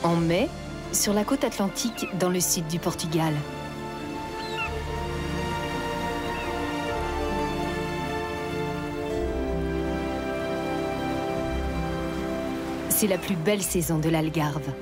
En mai, sur la côte atlantique, dans le sud du Portugal. C'est la plus belle saison de l'Algarve.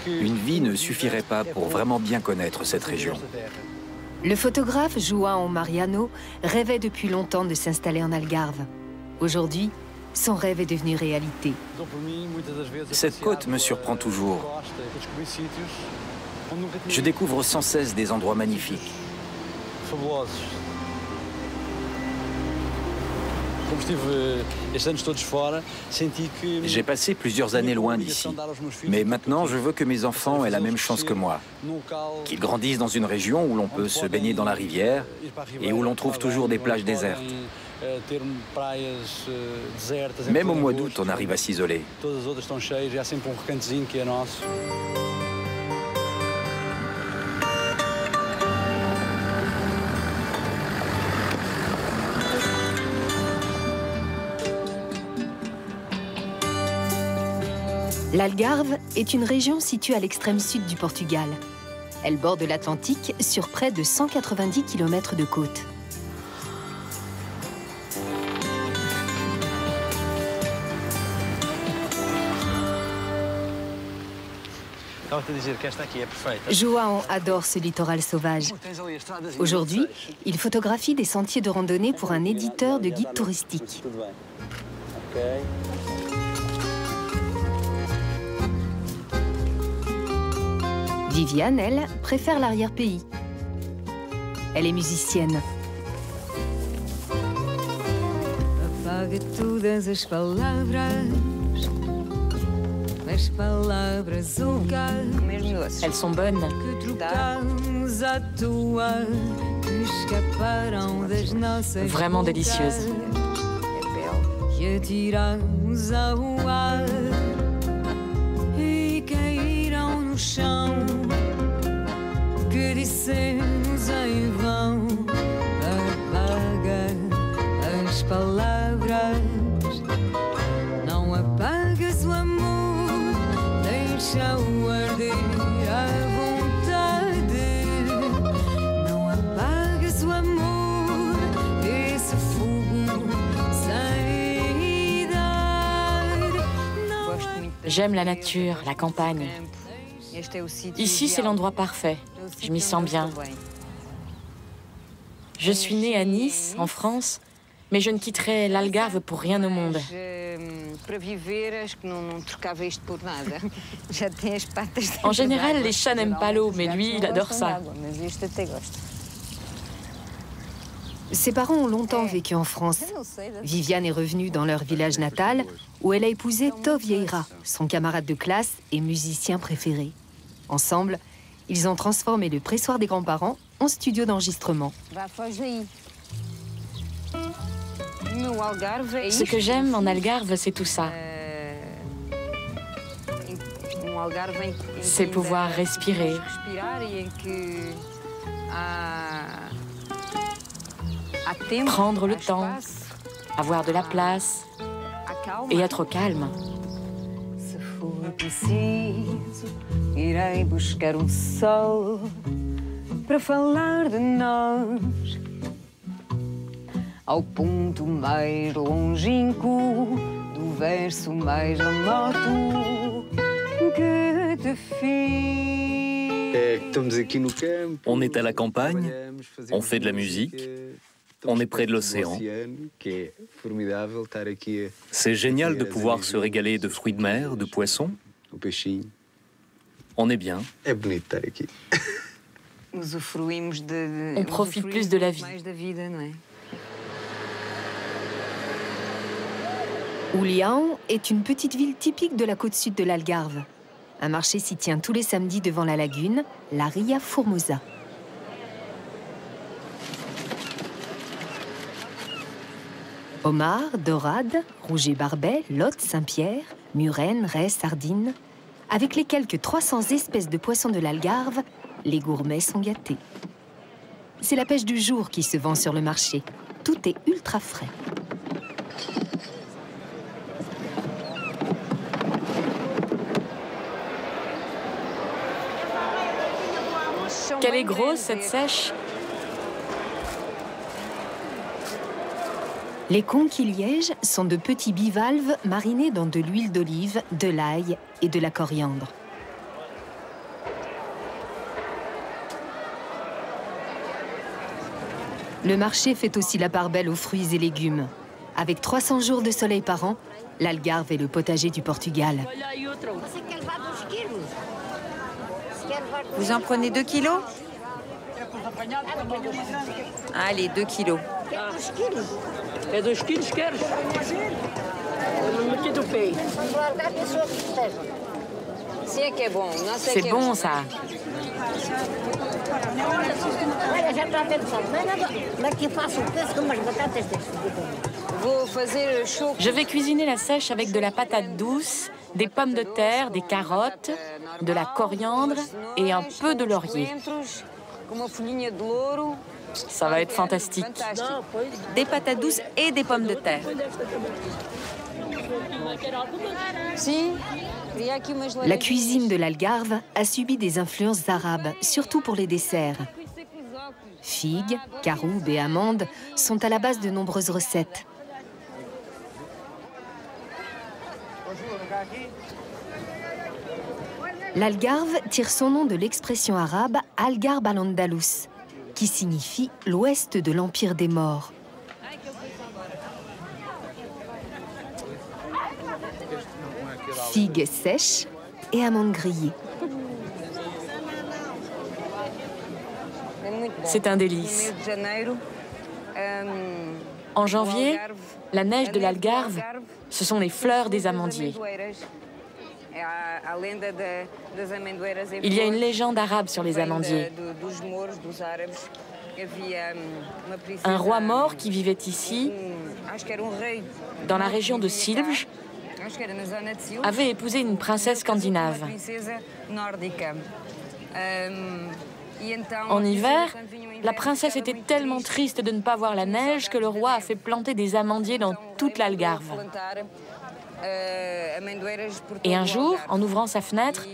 Une vie ne suffirait pas pour vraiment bien connaître cette région. Le photographe João Mariano rêvait depuis longtemps de s'installer en Algarve. Aujourd'hui, son rêve est devenu réalité. Cette côte me surprend toujours. Je découvre sans cesse des endroits magnifiques. J'ai passé plusieurs années loin d'ici, mais maintenant je veux que mes enfants aient la même chance que moi, qu'ils grandissent dans une région où l'on peut se baigner dans la rivière et où l'on trouve toujours des plages désertes. Même au mois d'août, on arrive à s'isoler. L'Algarve est une région située à l'extrême sud du Portugal. Elle borde l'Atlantique sur près de 190 km de côte. João adore ce littoral sauvage. Aujourd'hui, il photographie des sentiers de randonnée pour un éditeur de guide touristique. Viviane, elle, préfère l'arrière-pays. Elle est musicienne. Apaga todas as palavras, as palavras Elles sont bonnes. que trocamos à toa, que escaparam das nossas Vraiment délicieuses. que atiramos ao ar e caíram no chão, que dissemos em vão. Apaga as palavras, não apagas o amor, deixa-o arder à vontade. Não apagas o amor, esse fogo sem idade. J'aime la nature, la campagne. Ici, c'est l'endroit parfait. Je m'y sens bien. Je suis née à Nice, en France, mais je ne quitterai l'Algarve pour rien au monde. En général, les chats n'aiment pas l'eau, mais lui, il adore ça. Ses parents ont longtemps vécu en France. Viviane est revenue dans leur village natal, où elle a épousé Tó Vieira, son camarade de classe et musicien préféré. Ensemble, ils ont transformé le pressoir des grands-parents en studio d'enregistrement. Ce que j'aime en Algarve, c'est tout ça. C'est pouvoir respirer. Prendre le temps, avoir de la place et être calme. Se for preciso, irei buscar sol para falar de nós ao ponto mais longínquo do verso mais remoto que te fiz. On est à la campagne, on fait de la musique, on est près de l'océan. C'est génial de pouvoir se régaler de fruits de mer, de poissons. On est bien. On profite plus de la vie. Ulião est une petite ville typique de la côte sud de l'Algarve. Un marché s'y tient tous les samedis devant la lagune, la Ria Formosa. Homard, dorade, rouget barbet, lotte, Saint-Pierre, murène, raie, sardine. Avec les quelques 300 espèces de poissons de l'Algarve, les gourmets sont gâtés. C'est la pêche du jour qui se vend sur le marché. Tout est ultra frais. Qu'elle est grosse, cette sèche. Les conquilièges sont de petits bivalves marinés dans de l'huile d'olive, de l'ail et de la coriandre. Le marché fait aussi la part belle aux fruits et légumes. Avec 300 jours de soleil par an, l'Algarve est le potager du Portugal. Vous en prenez 2 kilos? Allez, 2 kilos. C'est bon, ça. Je vais cuisiner la sèche avec de la patate douce, des pommes de terre, des carottes, de la coriandre et un peu de laurier. Ça va être fantastique. Des patates douces et des pommes de terre. La cuisine de l'Algarve a subi des influences arabes, surtout pour les desserts. Figues, caroubes et amandes sont à la base de nombreuses recettes. L'Algarve tire son nom de l'expression arabe « Algarve al-Andalus », qui signifie l'ouest de l'Empire des Morts. Figues sèches et amandes grillées. C'est un délice. En janvier, la neige de l'Algarve, ce sont les fleurs des amandiers. Il y a une légende arabe sur les amandiers. Un roi mort qui vivait ici, dans la région de Silves, avait épousé une princesse scandinave. En hiver, la princesse était tellement triste de ne pas voir la neige que le roi a fait planter des amandiers dans toute l'Algarve. Et un jour, en ouvrant sa fenêtre,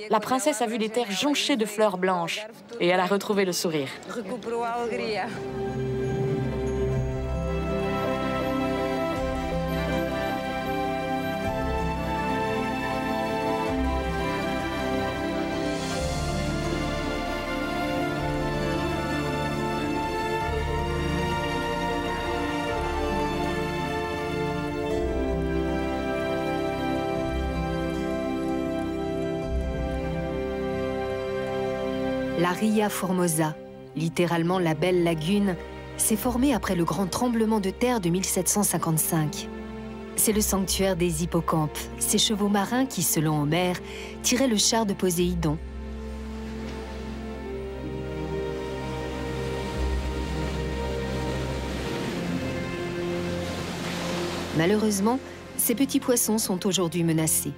la princesse a vu les terres jonchées de fleurs blanches et elle a retrouvé le sourire. La Ria Formosa, littéralement la Belle Lagune, s'est formée après le grand tremblement de terre de 1755. C'est le sanctuaire des hippocampes, ces chevaux marins qui, selon Homère, tiraient le char de Poséidon. Malheureusement, ces petits poissons sont aujourd'hui menacés.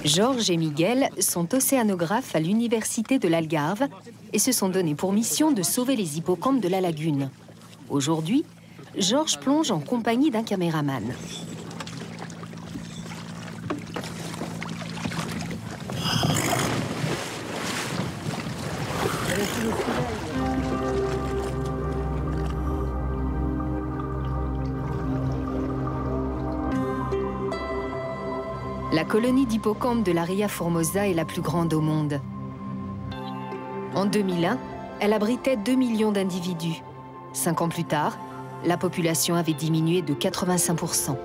Georges et Miguel sont océanographes à l'université de l'Algarve et se sont donné pour mission de sauver les hippocampes de la lagune. Aujourd'hui, Georges plonge en compagnie d'un caméraman. La colonie d'hippocampes de la Ria Formosa est la plus grande au monde. En 2001, elle abritait 2 millions d'individus. 5 ans plus tard, la population avait diminué de 85%.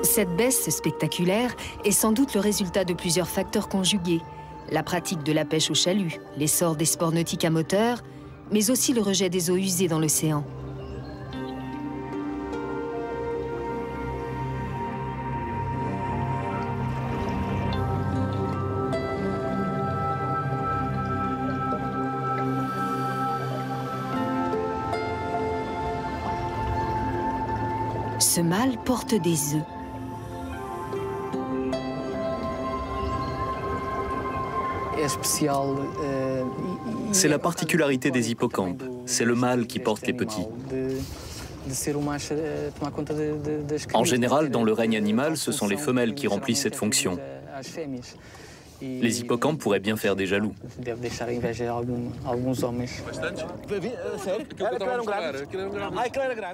Cette baisse spectaculaire est sans doute le résultat de plusieurs facteurs conjugués. La pratique de la pêche au chalut, l'essor des sports nautiques à moteur, mais aussi le rejet des eaux usées dans l'océan. Ce mâle porte des œufs. C'est la particularité des hippocampes. C'est le mâle qui porte les petits. En général, dans le règne animal, ce sont les femelles qui remplissent cette fonction. Les hippocampes pourraient bien faire des jaloux.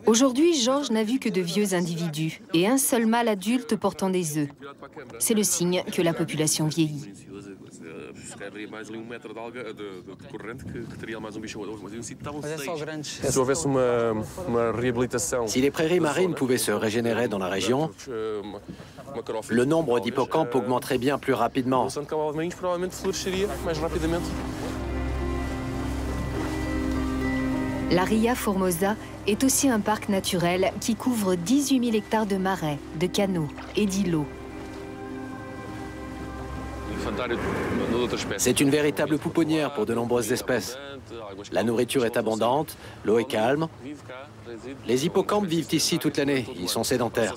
Aujourd'hui, Georges n'a vu que de vieux individus et un seul mâle adulte portant des œufs. C'est le signe que la population vieillit. Si les prairies marines pouvaient se régénérer dans la région, le nombre d'hippocampes augmenterait bien plus rapidement. La Ria Formosa est aussi un parc naturel qui couvre 18 000 hectares de marais, de canaux et d'îlots. C'est une véritable pouponnière pour de nombreuses espèces. La nourriture est abondante, l'eau est calme. Les hippocampes vivent ici toute l'année, ils sont sédentaires.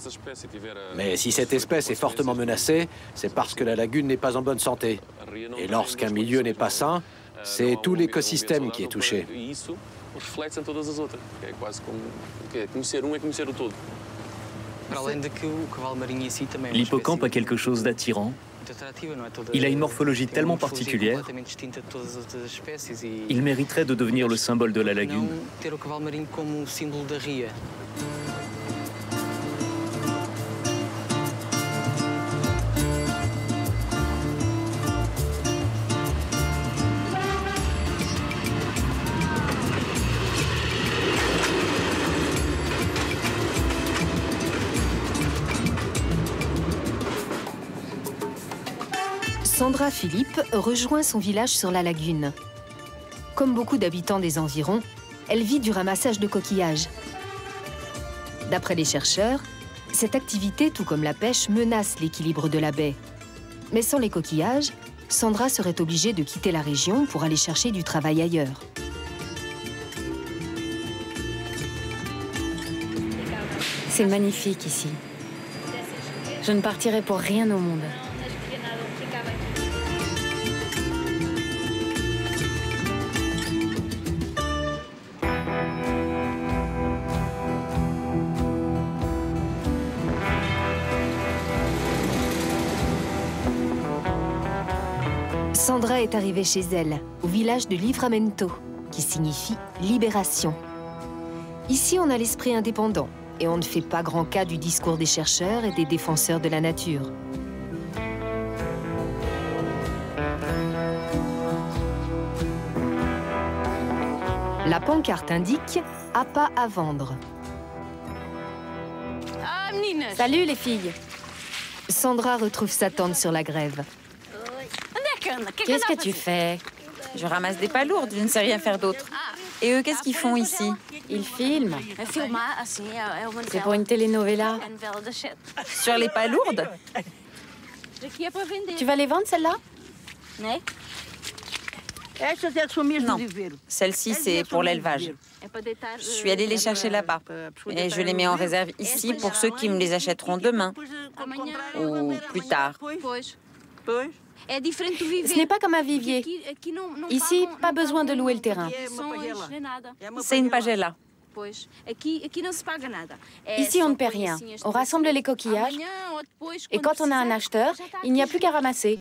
Mais si cette espèce est fortement menacée, c'est parce que la lagune n'est pas en bonne santé. Et lorsqu'un milieu n'est pas sain, c'est tout l'écosystème qui est touché. L'hippocampe a quelque chose d'attirant. Il a une morphologie tellement particulière, il mériterait de devenir le symbole de la lagune. Sandra Philippe rejoint son village sur la lagune. Comme beaucoup d'habitants des environs, elle vit du ramassage de coquillages. D'après les chercheurs, cette activité, tout comme la pêche, menace l'équilibre de la baie. Mais sans les coquillages, Sandra serait obligée de quitter la région pour aller chercher du travail ailleurs. C'est magnifique ici. Je ne partirai pour rien au monde. Sandra est arrivée chez elle, au village de Livramento, qui signifie libération. Ici, on a l'esprit indépendant et on ne fait pas grand cas du discours des chercheurs et des défenseurs de la nature. La pancarte indique « appât à vendre ». Salut les filles. Sandra retrouve sa tante sur la grève. Qu'est-ce que tu fais? Je ramasse des palourdes, je ne sais rien faire d'autre. Et eux, qu'est-ce qu'ils font ici? Ils filment. C'est pour une telenovela. Sur les palourdes? Tu vas les vendre, celles-là? Non, celle-ci, c'est pour l'élevage. Je suis allée les chercher là-bas. Et je les mets en réserve ici pour ceux qui me les achèteront demain. Ou plus tard. Ce n'est pas comme un vivier. Ici, pas besoin de louer le terrain. C'est une pagella. Ici, on ne paie rien. On rassemble les coquillages. Et quand on a un acheteur, il n'y a plus qu'à ramasser.